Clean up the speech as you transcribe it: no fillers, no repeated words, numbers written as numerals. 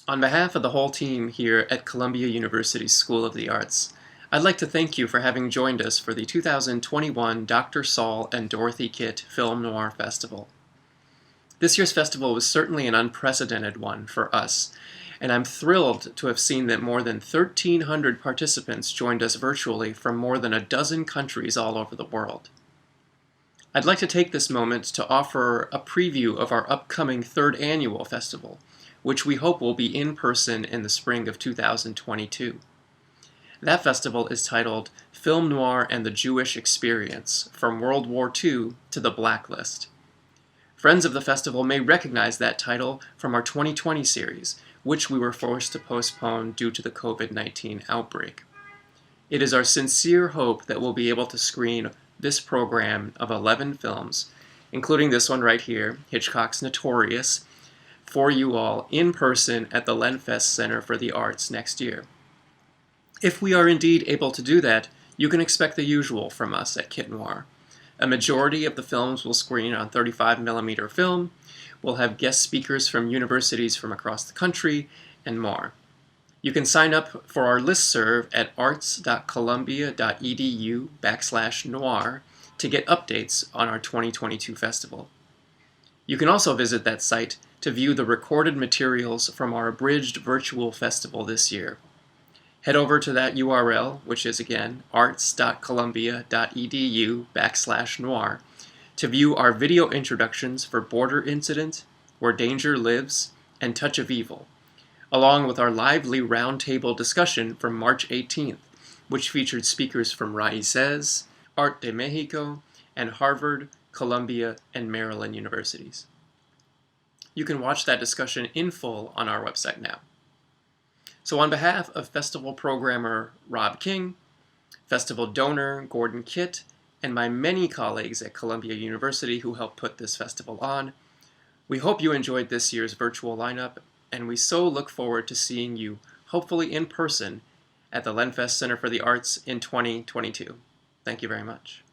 On behalf of the whole team here at Columbia University's School of the Arts, I'd like to thank you for having joined us for the 2021 Dr. Saul and Dorothy Kit Film Noir Festival. This year's festival was certainly an unprecedented one for us, and I'm thrilled to have seen that more than 1,300 participants joined us virtually from more than a dozen countries all over the world. I'd like to take this moment to offer a preview of our upcoming third annual festival, which we hope will be in person in the spring of 2022. That festival is titled Film Noir and the Jewish Experience, From World War II to the Blacklist. Friends of the festival may recognize that title from our 2020 series, which we were forced to postpone due to the COVID-19 outbreak. It is our sincere hope that we'll be able to screen this program of 11 films, including this one right here, Hitchcock's Notorious, for you all in person at the Lenfest Center for the Arts next year. If we are indeed able to do that, you can expect the usual from us at Kit Noir. A majority of the films will screen on 35mm film, we'll have guest speakers from universities from across the country, and more. You can sign up for our listserv at arts.columbia.edu/noir to get updates on our 2022 festival. You can also visit that site to view the recorded materials from our abridged virtual festival this year. Head over to that URL, which is again arts.columbia.edu/noir, to view our video introductions for Border Incident, Where Danger Lives, and Touch of Evil, along with our lively roundtable discussion from March 18th, which featured speakers from Raíces, Art de Mexico, and Harvard, Columbia, and Maryland universities. You can watch that discussion in full on our website now. So on behalf of festival programmer Rob King, festival donor Gordon Kitt, and my many colleagues at Columbia University who helped put this festival on, we hope you enjoyed this year's virtual lineup, and we so look forward to seeing you, hopefully in person, at the Lenfest Center for the Arts in 2022. Thank you very much.